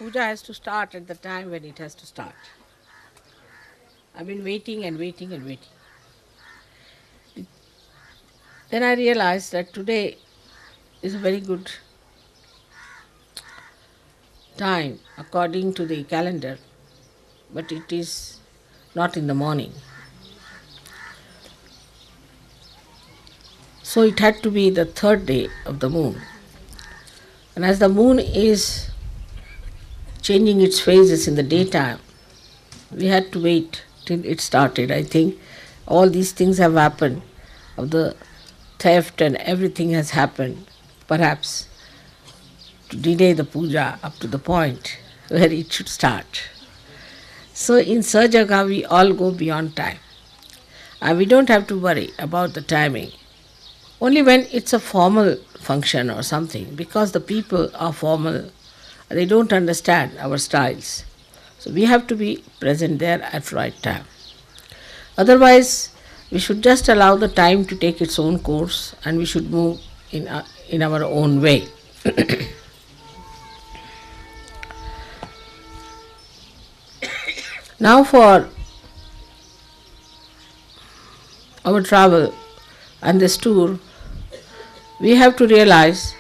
puja has to start at the time when it has to start. I've been waiting and waiting and waiting. Then I realized that today is a very good time according to the calendar, but it is not in the morning. So it had to be the third day of the moon. And as the moon is changing its phases in the daytime, we had to wait till it started. I think all these things have happened, of the theft and everything has happened, perhaps to delay the puja up to the point where it should start. So in SahajaYoga we all go beyond time. And we don't have to worry about the timing. Only when it's a formal function or something, because the people are formal, they don't understand our styles. So we have to be present there at right time. Otherwise, we should just allow the time to take its own course and we should move in our own way. Now for our travel and this tour, we have to realize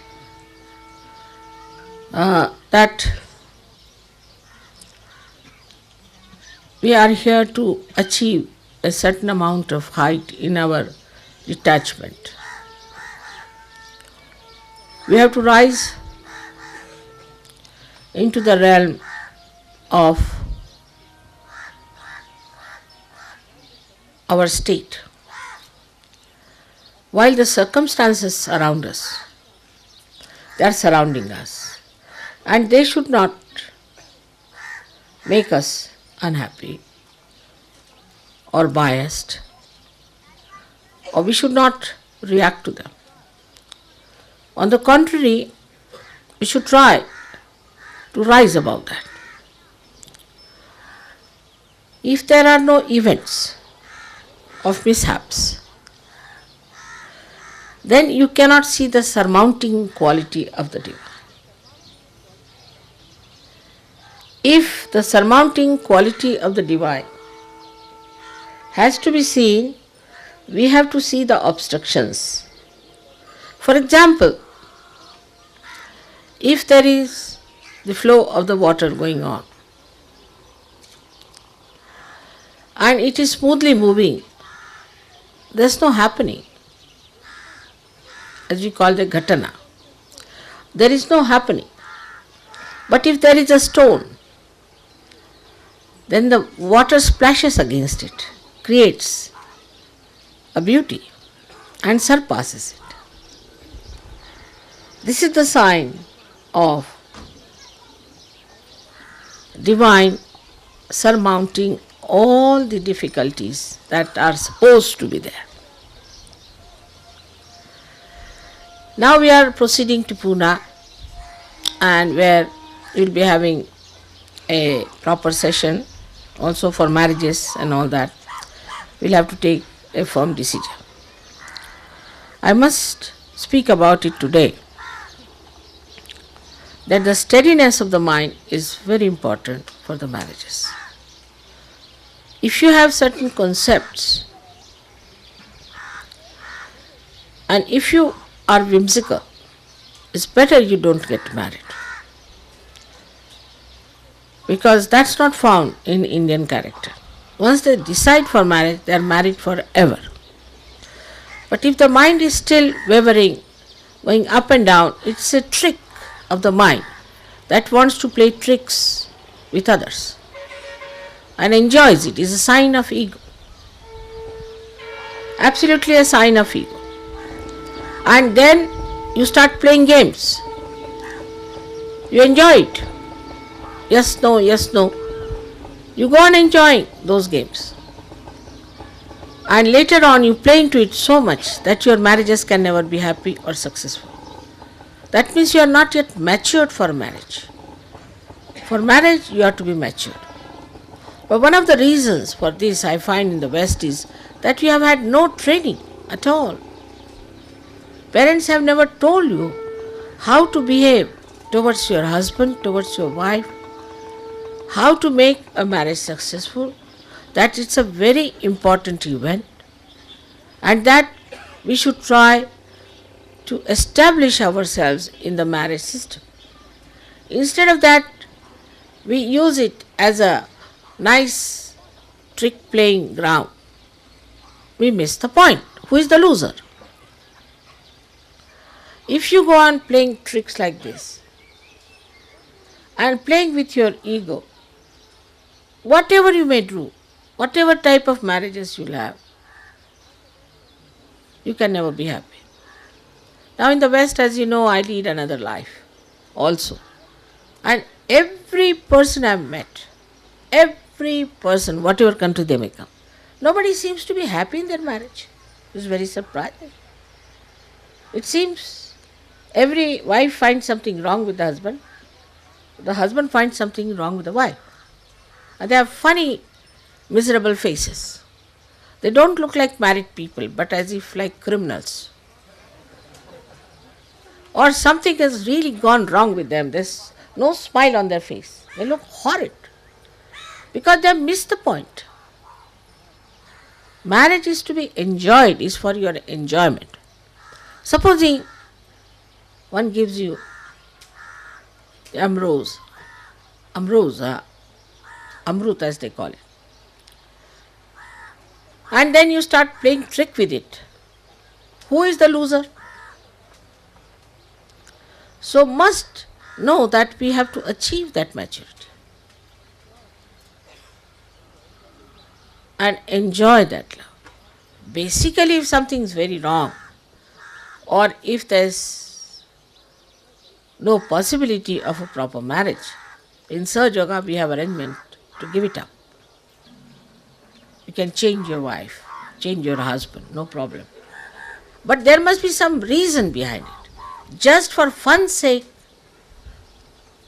that we are here to achieve a certain amount of height in our detachment. We have to rise into the realm of our state, while the circumstances around us, they are surrounding us, and they should not make us unhappy or biased, or we should not react to them. On the contrary, we should try to rise above that. If there are no events of mishaps, then you cannot see the surmounting quality of the divine. If the surmounting quality of the divine has to be seen, we have to see the obstructions. For example, if there is the flow of the water going on and it is smoothly moving, there is no happening, as we call the ghatana. There is no happening. But if there is a stone, then the water splashes against it, creates a beauty and surpasses it. This is the sign of divine surmounting all the difficulties that are supposed to be there. Now we are proceeding to Pune, and where we will be having a proper session also for marriages and all that. We will have to take a firm decision. I must speak about it today, that the steadiness of the mind is very important for the marriages. If you have certain concepts and if you are whimsical, it's better you don't get married, because that's not found in Indian character. Once they decide for marriage, they are married forever. But if the mind is still wavering, going up and down, it's a trick of the mind that wants to play tricks with others and enjoys it. It's a sign of ego. Absolutely a sign of ego. And then you start playing games. You enjoy it. Yes, no, yes, no. You go on enjoying those games. And later on you play into it so much that your marriages can never be happy or successful. That means you are not yet matured for marriage. For marriage you have to be matured. But one of the reasons for this I find in the West is that you have had no training at all. Parents have never told you how to behave towards your husband, towards your wife, how to make a marriage successful, that it's a very important event, and that we should try to establish ourselves in the marriage system. Instead of that, we use it as a nice trick playing ground. We miss the point. Who is the loser? If you go on playing tricks like this and playing with your ego, whatever you may do, whatever type of marriages you'll have, you can never be happy. Now in the West, as you know, I lead another life also. And every person I've met, every person, whatever country they may come, nobody seems to be happy in their marriage. It's very surprising. It seems every wife finds something wrong with the husband finds something wrong with the wife. And they have funny, miserable faces. They don't look like married people, but as if like criminals. Or something has really gone wrong with them. There's no smile on their face. They look horrid because they have missed the point. Marriage is to be enjoyed, is for your enjoyment. Supposing one gives you amrut as they call it, and then you start playing trick with it. Who is the loser? So must know that we have to achieve that maturity and enjoy that love. Basically, if something is very wrong, or if there is no possibility of a proper marriage, in SahajaYoga we have arrangement to give it up. You can change your wife, change your husband, no problem. But there must be some reason behind it. Just for fun's sake,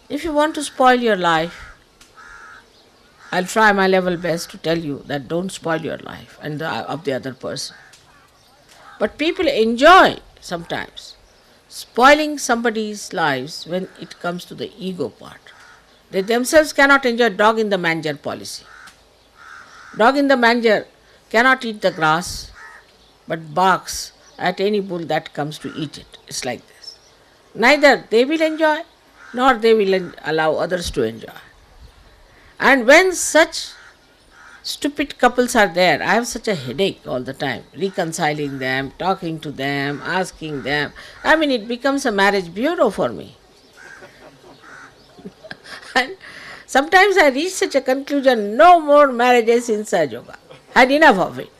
if you want to spoil your life, I'll try my level best to tell you that don't spoil your life and of the other person. But people enjoy sometimes spoiling somebody's lives when it comes to the ego part. They themselves cannot enjoy dog in the manger policy. Dog in the manger cannot eat the grass, but barks at any bull that comes to eat it. It's like this. Neither they will enjoy, nor they will allow others to enjoy. And when such stupid couples are there, I have such a headache all the time, reconciling them, talking to them, asking them. I mean, it becomes a marriage bureau for me. And sometimes I reach such a conclusion, no more marriages in SahajaYoga. Had enough of it.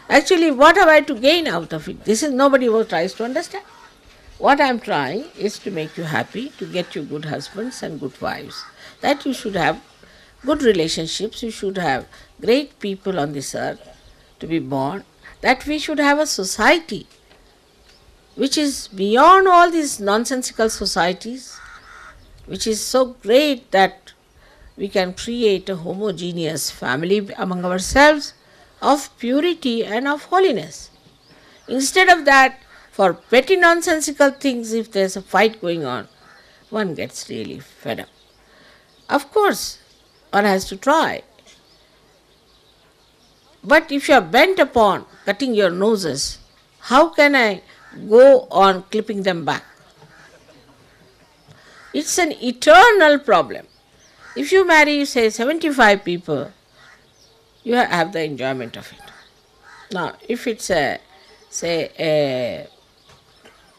Actually, what have I to gain out of it? This is nobody who tries to understand. What I am trying is to make you happy, to get you good husbands and good wives. That you should have good relationships, you should have great people on this earth to be born, that we should have a society which is beyond all these nonsensical societies, which is so great that we can create a homogeneous family among ourselves of purity and of holiness. Instead of that, for petty nonsensical things, if there's a fight going on, one gets really fed up. Of course, one has to try. But if you are bent upon cutting your noses, how can I go on clipping them back? It's an eternal problem. If you marry, say, 75 people, you have the enjoyment of it. Now, if it's a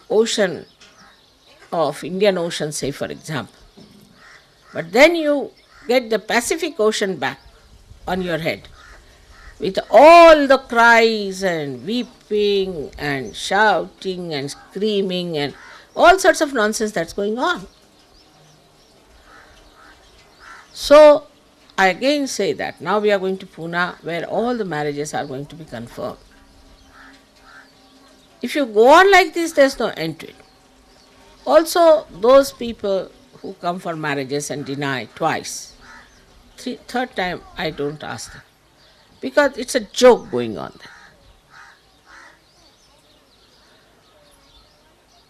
ocean of Indian Ocean, say for example, but then you get the Pacific Ocean back on your head with all the cries and weeping and shouting and screaming and all sorts of nonsense that's going on. So, I again say that now we are going to Pune, where all the marriages are going to be confirmed. If you go on like this, there's no end to it. Also, those people who come for marriages and deny twice, third time I don't ask them, because it's a joke going on there.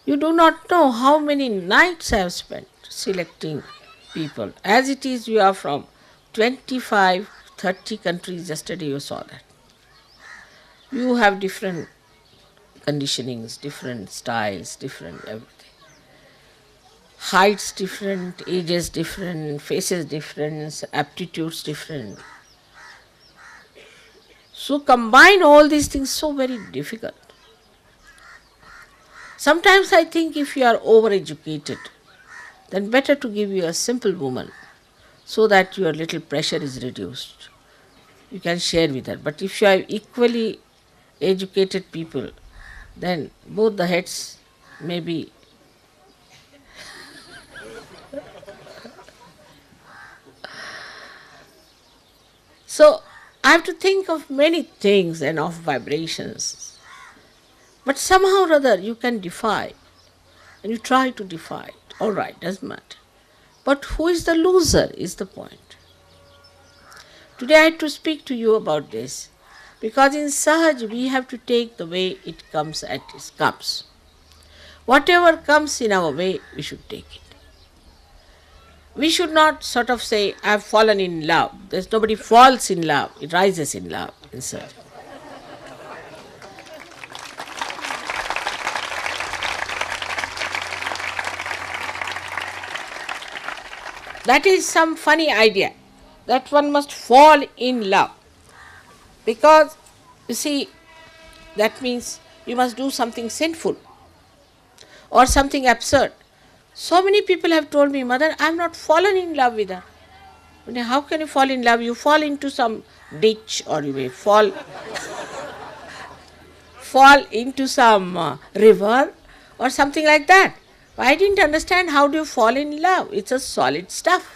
You do not know how many nights I have spent selecting people. As it is, you are from 25, 30 countries. Yesterday you saw that. You have different conditionings, different styles, different everything. Heights different, ages different, faces different, aptitudes different. So combine all these things, so very difficult. Sometimes I think if you are overeducated, then better to give you a simple woman so that your little pressure is reduced. You can share with her. But if you have equally educated people, then both the heads may be. So I have to think of many things and of vibrations. But somehow or other you can defy, and you try to defy it. All right, doesn't matter. But who is the loser is the point. Today I had to speak to you about this, because in Sahaj we have to take the way it comes as it comes. Whatever comes in our way, we should take it. We should not sort of say, I have fallen in love. There's nobody falls in love, it rises in love in Sahaj. That is some funny idea, that one must fall in love. Because, you see, that means you must do something sinful or something absurd. So many people have told me, Mother, I am not fallen in love with her. How can you fall in love? You fall into some ditch, or you may fall into some river or something like that. I didn't understand, how do you fall in love? It's a solid stuff.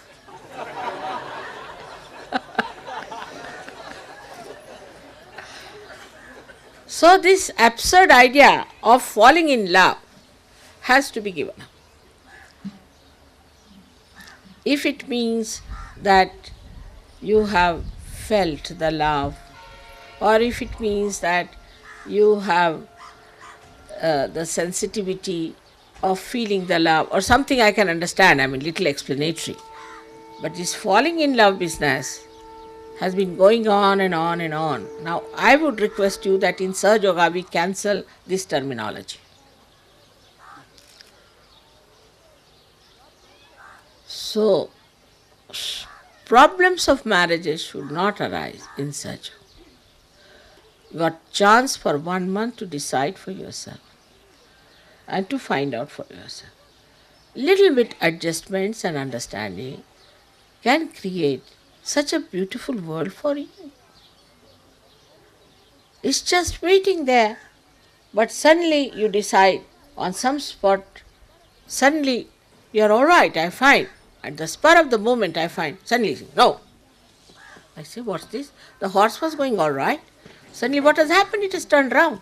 So this absurd idea of falling in love has to be given up. If it means that you have felt the love, or if it means that you have the sensitivity of feeling the love, or something, I can understand, little explanatory. But this falling in love business has been going on and on and on. Now, I would request you that in SahajaYoga we cancel this terminology. So, problems of marriages should not arise in SahajaYoga. You got chance for 1 month to decide for yourself and to find out for yourself. Little bit adjustments and understanding can create such a beautiful world for you. It's just waiting there, but suddenly you decide on some spot, suddenly you're all right, I find. At the spur of the moment I find, suddenly, no. I say, what's this? The horse was going all right. Suddenly what has happened? It has turned round.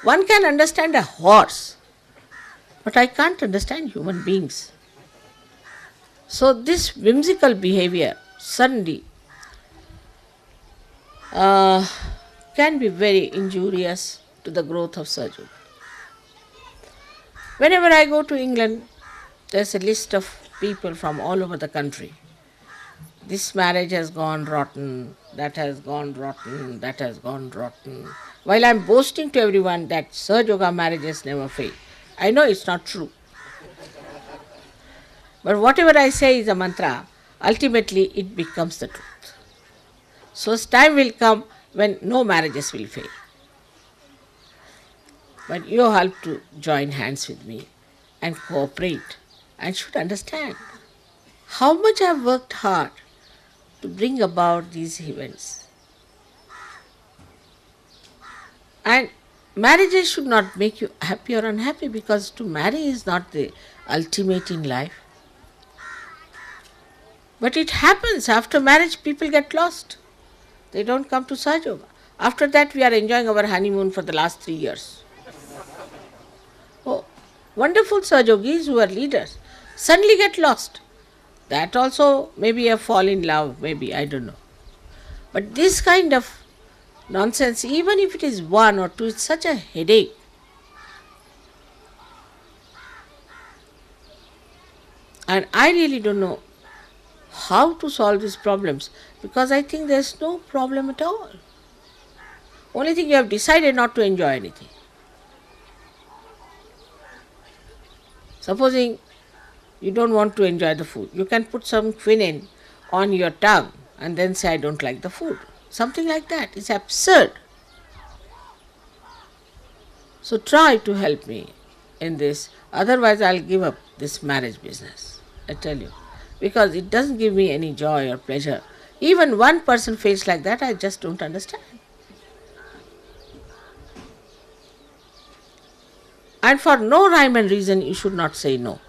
One can understand a horse, but I can't understand human beings. So this whimsical behavior suddenly can be very injurious to the growth of SahajaYoga. Whenever I go to England, there's a list of people from all over the country. This marriage has gone rotten, that has gone rotten, that has gone rotten. While I'm boasting to everyone that SahajaYoga marriages never fail. I know it's not true. But whatever I say is a mantra, ultimately it becomes the truth. So time will come when no marriages will fail. But you have to join hands with me and cooperate and should understand how much I have worked hard to bring about these events. And marriages should not make you happy or unhappy, because to marry is not the ultimate in life. But it happens, after marriage people get lost. They don't come to SahajaYoga. After that we are enjoying our honeymoon for the last 3 years. Oh, wonderful SahajaYogis who are leaders suddenly get lost. That also may be a fall in love, maybe, I don't know. But this kind of nonsense, even if it is 1 or 2, it's such a headache. And I really don't know how to solve these problems, because I think there's no problem at all. Only thing, you have decided not to enjoy anything. Supposing you don't want to enjoy the food, you can put some quinine on your tongue and then say, I don't like the food. Something like that. It's absurd. So try to help me in this. Otherwise, I'll give up this marriage business. I tell you. Because it doesn't give me any joy or pleasure. Even one person feels like that, I just don't understand. And for no rhyme and reason, you should not say no.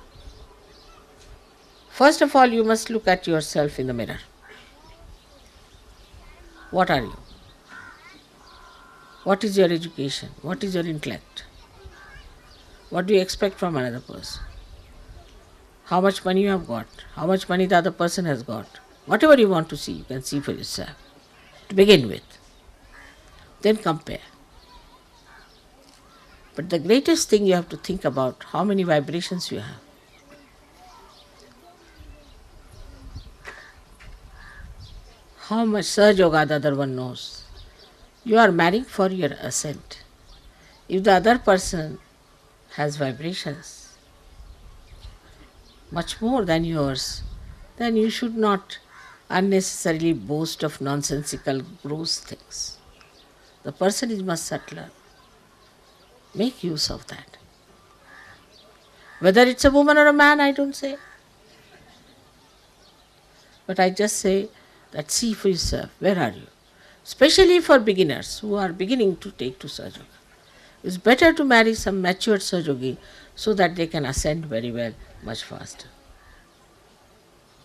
First of all, you must look at yourself in the mirror. What are you? What is your education? What is your intellect? What do you expect from another person? How much money you have got? How much money the other person has got? Whatever you want to see, you can see for yourself. To begin with. Then compare. But the greatest thing you have to think about, how many vibrations you have. How much SahajaYoga the other one knows. You are marrying for your ascent. If the other person has vibrations much more than yours, then you should not unnecessarily boast of nonsensical, gross things. The person is much subtler. Make use of that. Whether it's a woman or a man, I don't say. But I just say that see for yourself, where are you? Especially for beginners who are beginning to take to SahajaYoga. It's better to marry some matured SahajaYogi so that they can ascend very well, much faster.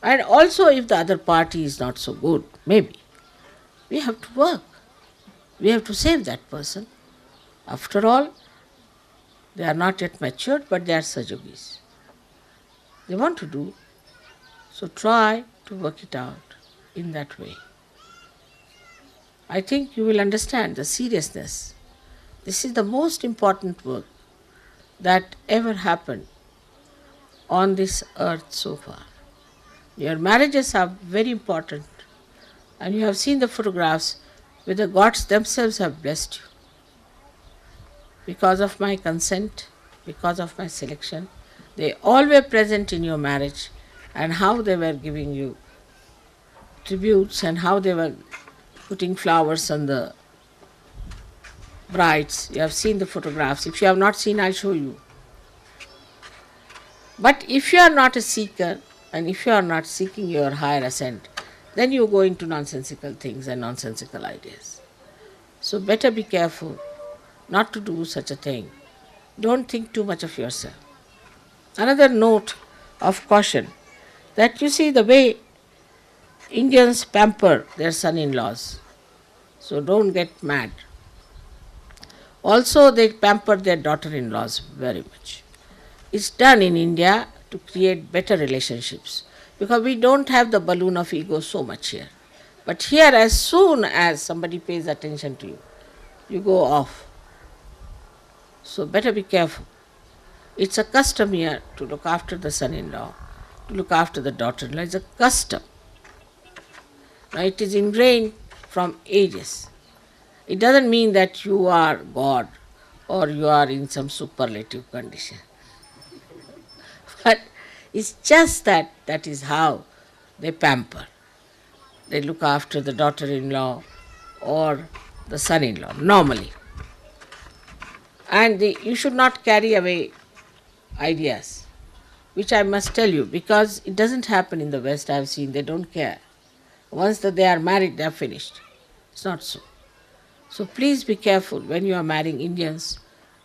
And also, if the other party is not so good, maybe, we have to work. We have to save that person. After all, they are not yet matured, but they are SahajaYogis. They want to do. So try to work it out in that way. I think you will understand the seriousness. This is the most important work that ever happened on this earth so far. Your marriages are very important, and you have seen the photographs where the gods themselves have blessed you. Because of my consent, because of my selection, they all were present in your marriage, and how they were giving you tributes and how they were putting flowers on the brides. You have seen the photographs. If you have not seen, I'll show you. But if you are not a seeker, and if you are not seeking your higher ascent, then you go into nonsensical things and nonsensical ideas. So better be careful not to do such a thing. Don't think too much of yourself. Another note of caution, that you see the way Indians pamper their son-in-laws. So don't get mad. Also, they pamper their daughter-in-laws very much. It's done in India to create better relationships, because we don't have the balloon of ego so much here. But here, as soon as somebody pays attention to you, you go off. So better be careful. It's a custom here to look after the son-in-law, to look after the daughter-in-law. It's a custom. Now, it is ingrained from ages. It doesn't mean that you are God or you are in some superlative condition. But it's just that is how they pamper. They look after the daughter-in-law or the son-in-law, normally. And you should not carry away ideas, which I must tell you, because it doesn't happen in the West. I have seen they don't care. Once that they are married, they are finished. It's not so. So please be careful when you are marrying Indians.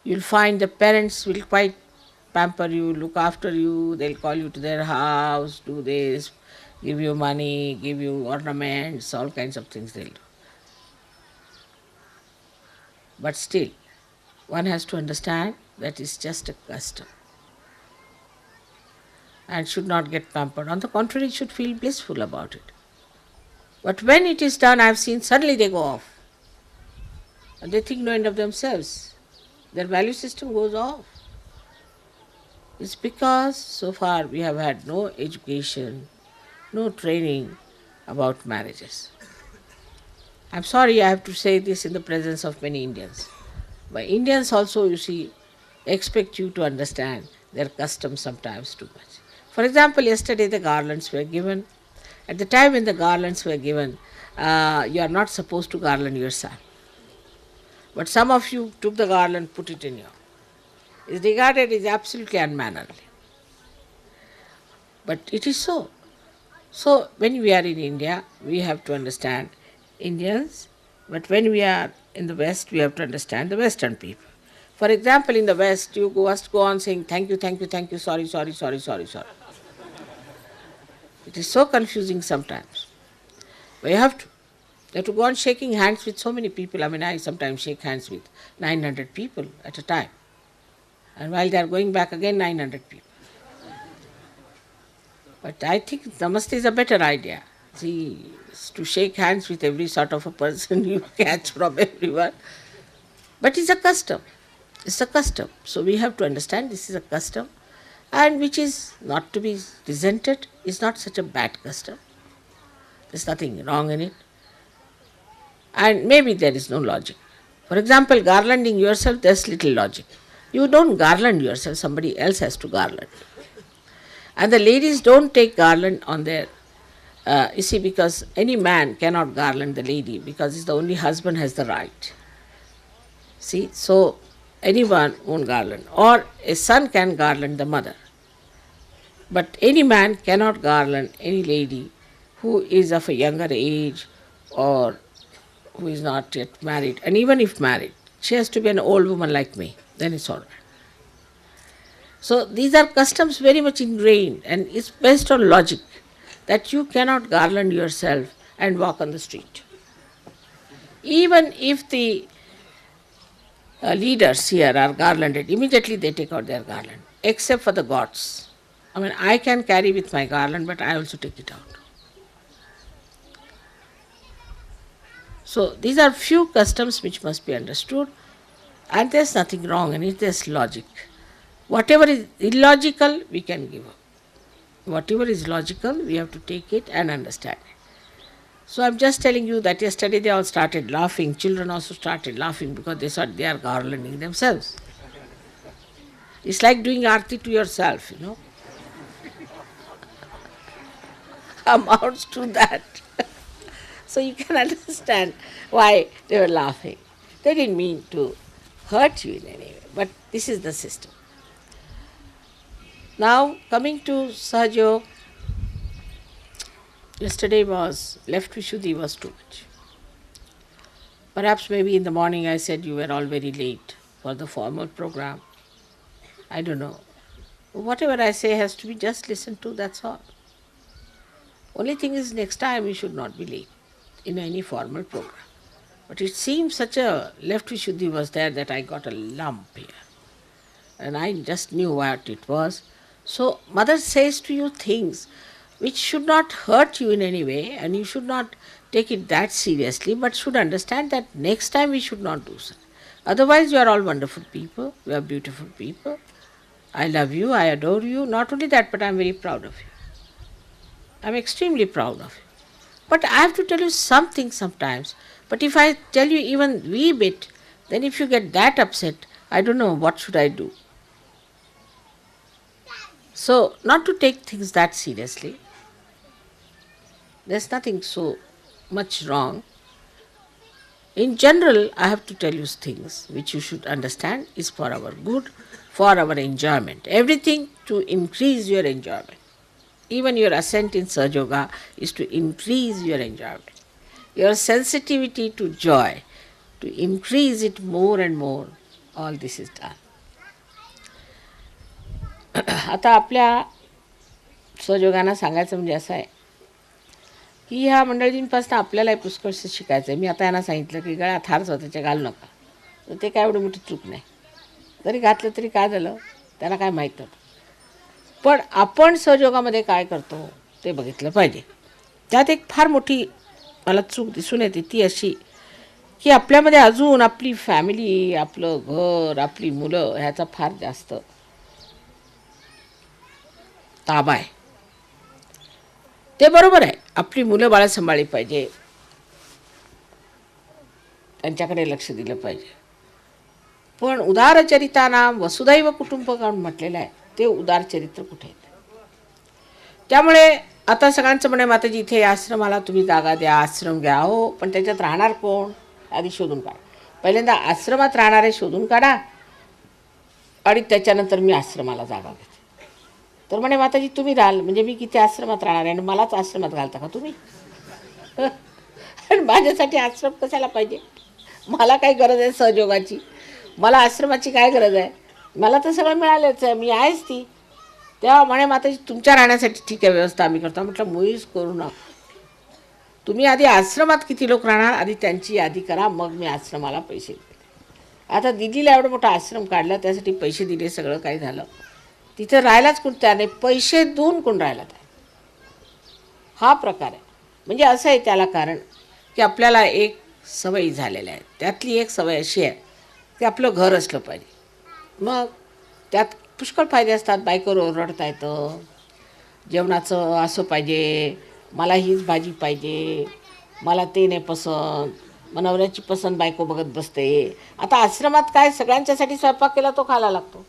You'll find the parents will quite pamper you, look after you. They'll call you to their house, do this, give you money, give you ornaments, all kinds of things they'll do. But still, one has to understand that it's just a custom and should not get pampered. On the contrary, should feel blissful about it. But when it is done, I have seen suddenly they go off. And they think no end of themselves. Their value system goes off. It's because so far we have had no education, no training about marriages. I'm sorry I have to say this in the presence of many Indians. But Indians also, you see, expect you to understand their customs sometimes too much. For example, yesterday the garlands were given. At the time when the garlands were given, you are not supposed to garland your son. But some of you took the garland, put it in your. It's regarded as absolutely unmannerly. But it is so. So when we are in India, we have to understand Indians, but when we are in the West, we have to understand the Western people. For example, in the West, you must go on saying thank you, thank you, thank you, sorry, sorry, sorry, sorry, sorry. It is so confusing sometimes. But you have to go on shaking hands with so many people. I mean, I sometimes shake hands with 900 people at a time. And while they are going back again, 900 people. But I think Namaste is a better idea. See, to shake hands with every sort of a person you catch from everyone. But it's a custom. It's a custom. So we have to understand this is a custom, and which is not to be resented, is not such a bad custom. There's nothing wrong in it. And maybe there is no logic. For example, garlanding yourself, there's little logic. You don't garland yourself, somebody else has to garland. And the ladies don't take garland on their, you see, because any man cannot garland the lady because it's the only husband has the right. See, so anyone won't garland. Or a son can garland the mother. But any man cannot garland any lady who is of a younger age or who is not yet married. And even if married, she has to be an old woman like me. Then it's all right. So these are customs very much ingrained, and it's based on logic that you cannot garland yourself and walk on the street. Even if the leaders here are garlanded, immediately they take out their garland, except for the gods. I mean, I can carry with my garland, but I also take it out. So these are few customs which must be understood, and there's nothing wrong in it, there's logic. Whatever is illogical, we can give up. Whatever is logical, we have to take it and understand it. So I'm just telling you that yesterday they all started laughing. Children also started laughing because they thought they are garlanding themselves. It's like doing arti to yourself, you know. Amounts to that. So you can understand why they were laughing. They didn't mean to hurt you in any way, but this is the system. Now, coming to SahajaYoga, yesterday was, left Vishuddhi was too much. Perhaps maybe in the morning I said you were all very late for the formal program. I don't know. Whatever I say has to be just listened to, that's all. Only thing is next time we should not be late in any formal program. But it seems such a left Vishuddhi was there that I got a lump here. And I just knew what it was. So mother says to you things which should not hurt you in any way, and you should not take it that seriously, but should understand that next time we should not do so. Otherwise you are all wonderful people, you are beautiful people. I love you, I adore you. Not only that, but I am very proud of you. I am extremely proud of you. But I have to tell you something sometimes. But if I tell you even wee bit, then if you get that upset, I don't know what should I do. So, not to take things that seriously. There's nothing so much wrong. In general, I have to tell you things which you should understand is for our good, for our enjoyment. Everything to increase your enjoyment. Even your ascent in SahajaYoga is to increase your enjoyment. Your sensitivity to joy, to increase it more and more, all this is done. आता आपल्या सहयोगांना सांगायचं म्हणजे असं आहे की ह्या मंडळींपासून आपल्यालाही पुष्कळशी शिकायचं आहे. मी आता यांना सांगितलं की गळ्यात हार स्वतःच्या घालू नका, तर ते काय एवढी मोठी चूक नाही. जरी घातलं तरी काय झालं, त्याला काय माहीत नव्हतं. पण आपण सहयोगामध्ये काय करतो ते बघितलं पाहिजे. त्यात एक फार मोठी मला चूक दिसून येते, ती अशी की आपल्यामध्ये अजून आपली फॅमिली, आपलं घर, आपली मुलं ह्याचा फार जास्त ताबा आहे. ते बरोबर आहे, आपली मुलं बाळं सांभाळली पाहिजे, त्यांच्याकडे लक्ष दिलं पाहिजे. पण उदारचरितानाम वसुधैव कुटुंबकम म्हटलेलं आहे, ते उदार चरित्र कुठे आहे? त्यामुळे आता सगळ्यांचं म्हणे माताजी इथे आश्रमाला तुम्ही जागा द्या, आश्रम घ्या. हो, पण त्याच्यात राहणार कोण आधी शोधून काढा. पहिल्यांदा आश्रमात राहणारे शोधून काढा आणि त्याच्यानंतर मी आश्रमाला जागा घेते. तर म्हणे माताजी तुम्ही राहाल म्हणजे मी किती आश्रमात राहणार आहे आणि मलाच आश्रमात घालता का तुम्ही? आणि माझ्यासाठी आश्रम कशाला पाहिजे? मला काय गरज आहे सहयोगाची? मला आश्रमाची काय गरज आहे? मला तर सगळं मिळालंच आहे, मी आहेच ती. तेव्हा म्हणे माताजी तुमच्या राहण्यासाठी ठीक आहे व्यवस्था आम्ही करतो. म्हटलं मुळीच करू नका. तुम्ही आधी आश्रमात किती लोक राहणार आधी त्यांची यादी करा, मग मी आश्रमाला पैसे देते. आता दिदीला एवढं मोठा आश्रम काढला, त्यासाठी पैसे दिले, सगळं काही झालं. तिथं राहायलाच कोण त्याने पैसे देऊन कोण राहिला त्या, हा प्रकार आहे. म्हणजे असं आहे त्याला कारण की आपल्याला एक सवयी झालेल्या आहेत. त्यातली एक सवय अशी आहे की आपलं घर असलं पाहिजे. मग त्यात पुष्कळ फायदे असतात. बायकोवर ओरडता येतं, जेवणाचं असं पाहिजे, मला हीच भाजी पाहिजे, मला ते नाही पसंत, मग नवऱ्याची पसंत बायको बघत बसते. आता आश्रमात काय सगळ्यांच्यासाठी स्वयंपाक केला तो खायला लागतो.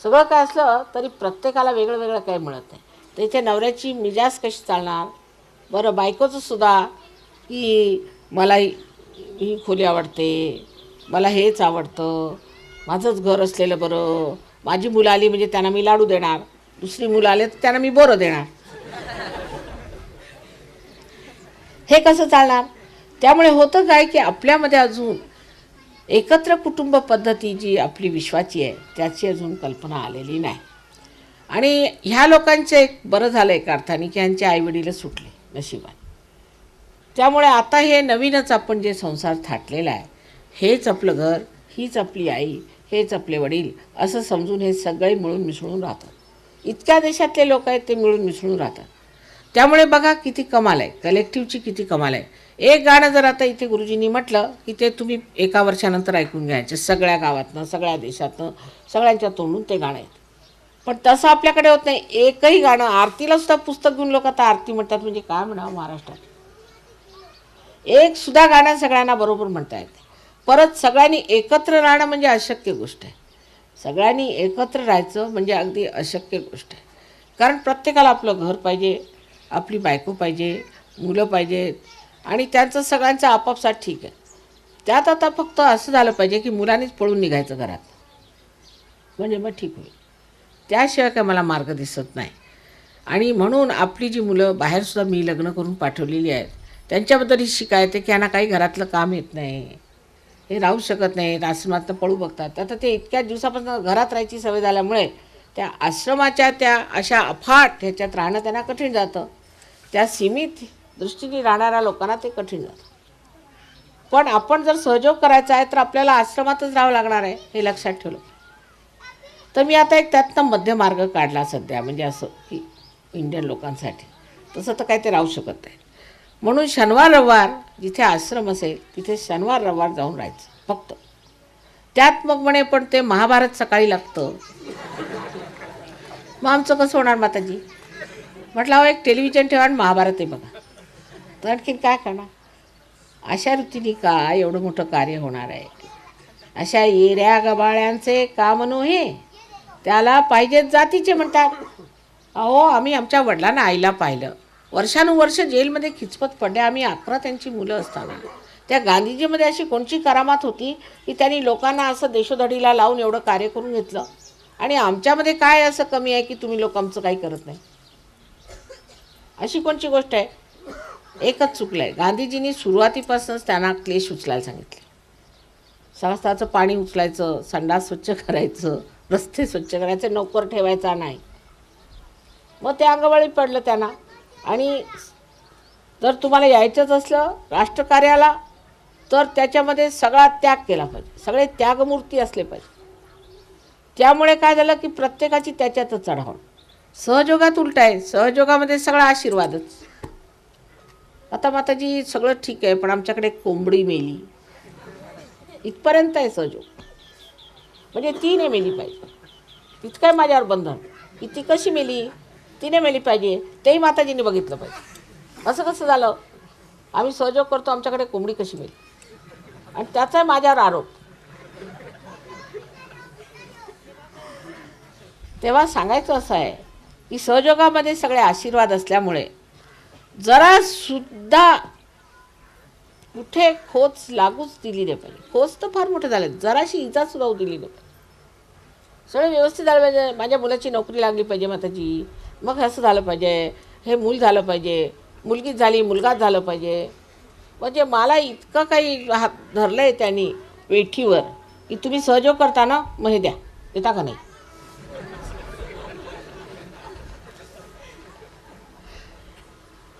सगळं काय असलं तरी प्रत्येकाला वेगळं वेगळं काही मिळत नाही. तर इथे नवऱ्याची मिजाज कशी चालणार? बरं बायकोचं सुद्धा की मला ही खोली आवडते, मला हेच आवडतं, माझंच घर असलेलं बरं, माझी मुलं आली म्हणजे त्यांना मी लाडू देणार, दुसरी मुलं आले तर त्यांना मी बोरं देणार. हे कसं चालणार? त्यामुळे होतं काय की आपल्यामध्ये अजून एकत्र कुटुंब पद्धती जी आपली विश्वाची आहे त्याची अजून कल्पना आलेली नाही. आणि ह्या लोकांचं एक बरं झालं एका अर्थाने की ह्यांचे आईवडील सुटले नशिबाने. त्यामुळे आता हे नवीनच आपण जे संसार थाटलेला आहे, हेच आपलं घर, हीच आपली आई, हेच आपले वडील असं समजून हे सगळे मिळून मिसळून राहतात. इतक्या देशातले लोक आहेत ते मिळून मिसळून राहतात. त्यामुळे बघा किती कमाल आहे, कलेक्टिव्हची किती कमाल आहे. एक गाणं जर आता इथे गुरुजींनी म्हटलं की ते तुम्ही एका वर्षानंतर ऐकून घ्यायचे, सगळ्या गावातनं, सगळ्या देशातनं, सगळ्यांच्या तोंडून ते गाणं येतं. पण तसं आपल्याकडे होत नाही. एकही गाणं, आरतीला सुद्धा पुस्तक घेऊन लोक आता आरती म्हणतात म्हणजे काय म्हणावं महाराष्ट्रात. एक सुद्धा गाणं सगळ्यांना बरोबर म्हणता येते. परत सगळ्यांनी एकत्र राहणं म्हणजे अशक्य गोष्ट आहे. सगळ्यांनी एकत्र राहायचं म्हणजे अगदी अशक्य गोष्ट आहे. कारण प्रत्येकाला आपलं घर पाहिजे, आपली बायको पाहिजे, मुलं पाहिजेत आणि त्यांचं सगळ्यांचं आपापसात ठीक आहे. त्यात आता फक्त असं झालं पाहिजे की मुलांनीच पळून निघायचं घरात म्हणजे मग ठीक होईल. त्याशिवाय काय मला मार्ग दिसत नाही. आणि म्हणून आपली जी मुलं बाहेरसुद्धा मी लग्न करून पाठवलेली आहेत त्यांच्याबद्दल ही शिकायत आहे की यांना काही घरातलं काम येत नाही, हे राहू शकत नाही, आश्रमातनं पळू बघतात. आता ते इतक्या दिवसापासून घरात राहायची सवय झाल्यामुळे त्या आश्रमाच्या त्या अशा अफाट ह्याच्यात राहणं त्यांना कठीण जातं. त्या सीमित दृष्टीने राहणाऱ्या लोकांना ते कठीण जातं. पण आपण जर सहयोग करायचा आहे तर आपल्याला आश्रमातच राहावं लागणार आहे, हे लक्षात ठेवलं. तर मी आता एक त्यातनं मध्य मार्ग काढला सध्या, म्हणजे असं की इंडियन लोकांसाठी तसं तर काय ते राहू शकत नाही. म्हणून शनिवार रविवार जिथे आश्रम असेल तिथे शनिवार रविवार जाऊन राहायचं फक्त. त्यात मग म्हणे पण ते महाभारत सकाळी लागतं, मग आमचं कसं होणार माताजी? म्हटलं अहो एक टेलिव्हिजन ठेवा आणि महाभारत आहे बघा. तर आणखीन काय करणार? अशा रीतीने काय एवढं मोठं कार्य होणार आहे? अशा येऱ्या गबाळ्यांचे काम नव्हे, त्याला पाहिजेत जातीचे म्हणतात. अहो आम्ही आमच्या वडिलांना आईला पाहिलं, वर्षानुवर्ष जेलमध्ये खिचपत पडले. आम्ही 11 त्यांची मुलं असताना त्या गांधीजीमध्ये अशी कोणची करामात होती की त्यांनी लोकांना असं देशोधडीला लावून एवढं कार्य करून घेतलं. आणि आमच्यामध्ये काय असं कमी आहे की तुम्ही लोक आमचं काही करत नाही? अशी कोणची गोष्ट आहे? एकच चुकलं आहे, गांधीजींनी सुरुवातीपासूनच त्यांना क्लेश उचलायला सांगितले. सहस्त्राचं पाणी उचलायचं, संडास स्वच्छ करायचं, रस्ते स्वच्छ करायचे, नोकर ठेवायचा नाही. मग ते अंगवळी पडलं त्यांना. आणि जर तुम्हाला यायचंच असलं राष्ट्रकार्याला तर त्याच्यामध्ये सगळा त्याग केला पाहिजे, सगळे त्यागमूर्ती असले पाहिजे. त्यामुळे काय झालं की प्रत्येकाची त्याच्यातच चढावण. सहयोगात उलट आहे, सहयोगामध्ये सगळा आशीर्वादच. आता माताजी सगळं ठीक आहे पण आमच्याकडे कोंबडी मेली, इथपर्यंत आहे सहयोग. म्हणजे ती नाही मेली पाहिजे, तिथं काय माझ्यावर बंधन की ती कशी मेली, तिने मेली पाहिजे, तेही माताजीने बघितलं पाहिजे. असं कसं झालं? आम्ही सहयोग करतो, आमच्याकडे कोंबडी कशी मेली? आणि त्याचा माझ्यावर आरोप. तेव्हा सांगायचं असं आहे की सहयोगामध्ये सगळे आशीर्वाद असल्यामुळे जरा सुद्धा कुठे खोच लागूच दिली नाही पाहिजे. खोच तर फार मोठे झाले, जराशी इजा सुद्धा दिली नाही पाहिजे. सगळं व्यवस्थित झालं पाहिजे. माझ्या मुलाची नोकरी लागली पाहिजे माताजी, मग असं झालं पाहिजे, हे मूल झालं पाहिजे, मुलगीच झाली, मुलगाच झालं पाहिजे. म्हणजे मला इतकं काही हात धरलं आहे त्यांनी वेठीवर की तुम्ही सहयोग करता ना, मग हे द्या, देता का नाही?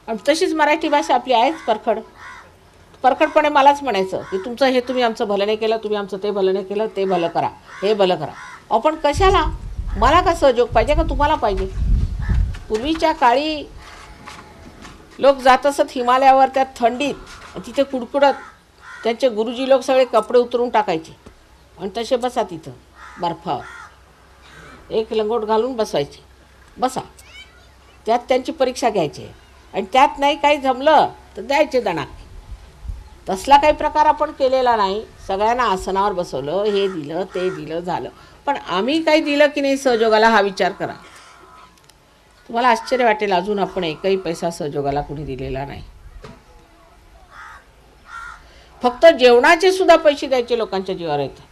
आणि तशीच मराठी भाषा आपली आहेच परखड. परखडपणे मलाच म्हणायचं की तुमचं हे तुम्ही आमचं भलं नाही केलं, तुम्ही आमचं ते भलं नाही केलं, ते भलं करा, हे भलं करा. आपण कशाला? मला का सहयोग पाहिजे का तुम्हाला पाहिजे? पूर्वीच्या काळी लोक जात असत हिमालयावर त्या थंडीत, तिथे कुडकुडत त्यांचे गुरुजी लोक सगळे कपडे उतरून टाकायचे आणि तसे बसा तिथं बर्फावर, एक लंगोट घालून बसवायचे, बसा. त्यात त्यांची परीक्षा घ्यायची आणि त्यात नाही काही जमलं तर द्यायचे दणाक. तसला काही प्रकार आपण केलेला नाही. सगळ्यांना आसनावर बसवलं, हे दिलं, ते दिलं, झालं. पण आम्ही काही दिलं की नाही सहयोगाला, हा विचार करा. तुम्हाला आश्चर्य वाटेल, अजून आपण एकही पैसा सहयोगाला कुणी दिलेला नाही. फक्त जेवणाचे सुद्धा पैसे द्यायचे लोकांच्या जीवावर येतात.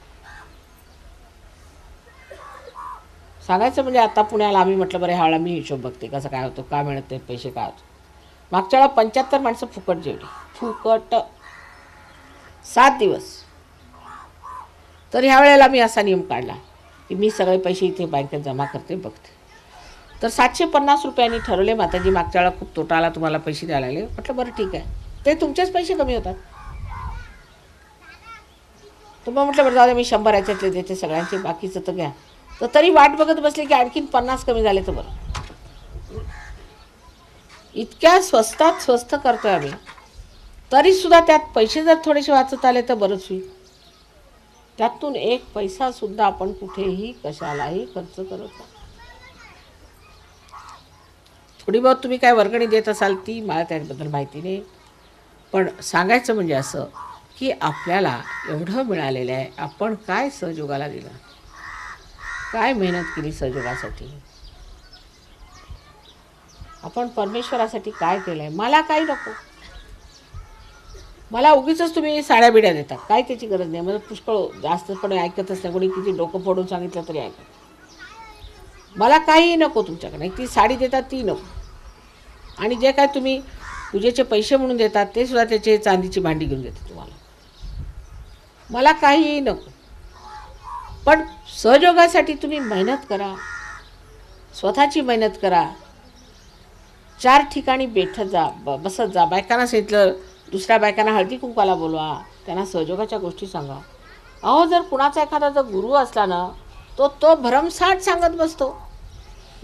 सांगायचं म्हणजे आता पुण्याला आम्ही म्हटलं बरं ह्यावेळेला मी हिशोब बघते कसं काय होतो, का मिळत ते पैसे, काय होतं. मागच्या वेळा 75 माणसं फुकट जेवली, फुकट 7 दिवस. तर ह्या वेळेला मी असा नियम काढला की मी सगळे पैसे इथे बँकेत जमा करते, बघते. तर 750 रुपयांनी ठरवले. माताजी मागच्या वेळा खूप तोटा आला, तुम्हाला पैसे द्यायला लागले. म्हटलं बरं ठीक आहे, ते तुमचेच पैसे कमी होतात. तुम्हाला म्हटलं बरं जाऊ दे, मी 100 याच्यातले देते सगळ्यांचे, बाकीचं तर घ्या. तर तरी वाट बघत बसले की आणखीन 50 कमी झाले तर बरं. इतक्या स्वस्तात स्वस्त करतोय आम्ही, तरीसुद्धा त्यात पैसे जर थोडेसे वाचत आले तर बरंच होईल. त्यातून एक पैसासुद्धा आपण कुठेही कशालाही खर्च करत नाही. थोडी बहुत तुम्ही काय वर्गणी देत असाल ती मला त्याबद्दल माहिती नाही, पण सांगायचं म्हणजे असं की आपल्याला एवढं मिळालेलं आहे, आपण काय सहयोगाला दिलं, काय मेहनत केली सहयोगासाठी, आपण परमेश्वरासाठी काय केलं आहे. मला काही नको, मला उगीच तुम्ही साड्या बिड्या देता, काय त्याची गरज नाही. मला पुष्कळ जास्त पण ऐकतच नाही, कोणी किती डोकं फोडून सांगितलं तरी ऐकत. मला काही नको तुमच्याकडे, ती साडी देतात ती नको, आणि जे काय तुम्ही पूजेचे पैसे म्हणून देतात ते सुद्धा त्याचे चांदीची भांडी घेऊन देते तुम्हाला. मला काहीही नको, पण सहयोगासाठी तुम्ही मेहनत करा, स्वतःची मेहनत करा. 4 ठिकाणी बैठत जा, बसत जा. बायकांना सांगितलं दुसऱ्या बायकांना हळदी कुंकाला बोलवा, त्यांना सहयोगाच्या गोष्टी सांगा. अहो जर कुणाचा एखादा जर गुरु असला ना, तो भरमसाठ सांगत बसतो.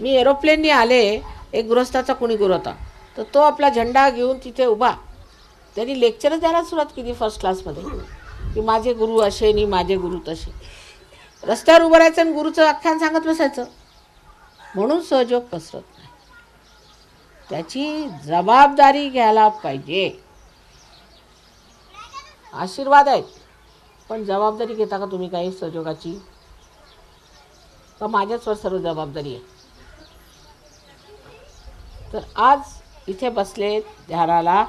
मी एरोप्लेननी आले, एक गृहस्थाचा कोणी गुरु होता, तर तो आपला झेंडा घेऊन तिथे उभा, त्यांनी लेक्चरच द्यायला सुरुवात केली फर्स्ट क्लासमध्ये की माझे गुरु असे आणि माझे गुरु तसे. रस्त्यावर उभं राहायचं आणि गुरुचं आख्यान सांगत बसायचं. म्हणून सहयोग पसरत नाही. त्याची जबाबदारी घ्यायला पाहिजे. आशीर्वाद आहेत, पण जबाबदारी घेता का तुम्ही काही सहयोगाची? का माझ्याचवर सर्व जबाबदारी आहे? तर आज इथे बसले ध्यानाला,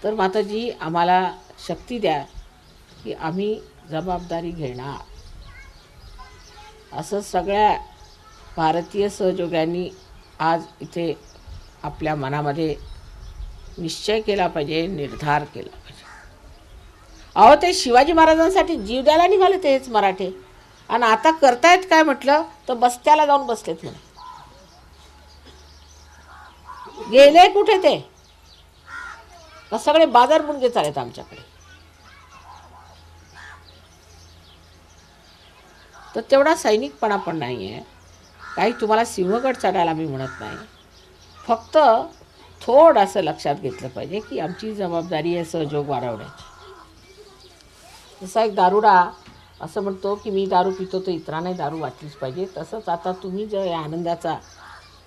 तर माताजी आम्हाला शक्ती द्या की आम्ही जबाबदारी घेणार. असं सगळ्या भारतीय सहयोग्यांनी आज इथे आपल्या मनामध्ये निश्चय केला पाहिजे, निर्धार केला पाहिजे. अहो ते शिवाजी महाराजांसाठी जीव द्यायला निघाले तेच मराठे, आणि आता करतायत काय म्हटलं तर बस्त्याला जाऊन बसलेत म्हणे. गेले कुठे ते? का सगळे बाजार मुंडगे चालेत आमच्याकडे? तर तेवढा सैनिकपणा पण नाही आहे. काही तुम्हाला सिंहगड चढायला मी म्हणत नाही, फक्त थोडंसं लक्षात घेतलं पाहिजे की आमची जबाबदारी आहे सहयोग वाढवण्याची. जसा एक दारुडा असं म्हणतो की मी दारू पितो तर इतरांनाही दारू वाटलीच पाहिजे, तसंच आता तुम्ही जर या आनंदाचा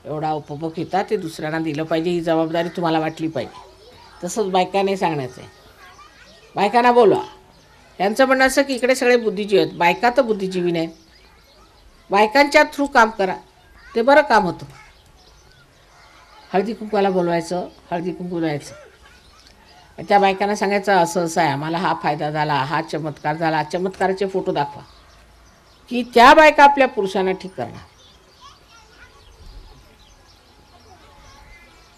एवढा उपभोग घेता ते दुसऱ्यांना दिलं पाहिजे, ही जबाबदारी तुम्हाला वाटली पाहिजे. तसंच बायकांनी सांगण्याचं आहे. बायकांना बोलवा. यांचं म्हणणं असं की इकडे सगळे बुद्धिजीवी आहेत. बायका तर बुद्धिजीवी नाहीत. बायकांच्या थ्रू काम करा, ते बरं काम होतं. हळदी कुंकवाला बोलवायचं, हळदी कुंकू द्यायचं. त्या बायकांना सांगायचं असं असं आहे, आम्हाला हा फायदा झाला, हा चमत्कार झाला. चमत्काराचे फोटो दाखवा की त्या बायका आपल्या पुरुषांना ठीक करणार.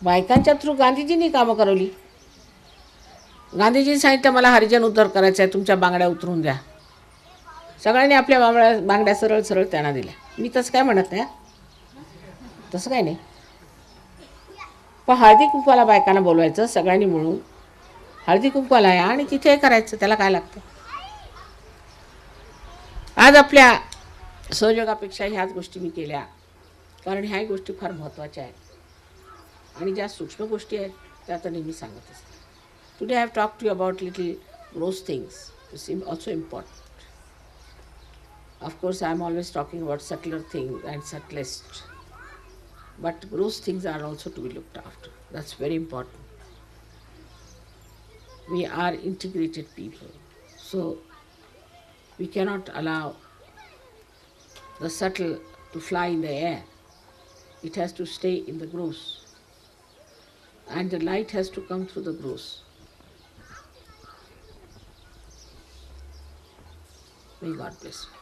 बायकांच्या थ्रू गांधीजींनी कामं करवली. गांधीजींनी सांगितलं मला हरिजन उद्धार करायचा आहे, तुमच्या बांगड्या उतरून द्या. सगळ्यांनी आपल्या बांगड्या सरळ सरळ त्यांना दिल्या. मी तसं काय म्हणत नाही, तसं काय नाही. पण हळदी कुंकवाला बायकांना बोलवायचं सगळ्यांनी मिळून, हळदी कुंकवाला आहे आणि तिथे करायचं, त्याला काय लागतं. आज आपल्या सहयोगापेक्षा ह्याच गोष्टी मी केल्या, कारण ह्याही गोष्टी फार महत्त्वाच्या आहेत आणि ज्या सूक्ष्म गोष्टी आहेत त्या आता नेहमी सांगत असते. Today I have talk to you about little gross things, it's also important. Of course, I am always talking about subtler things and subtlest, but gross things are also to be looked after. That's very important. We are integrated people, so we cannot allow the subtle to fly in the air. It has to stay in the gross, and the light has to come through the gross. May God bless you.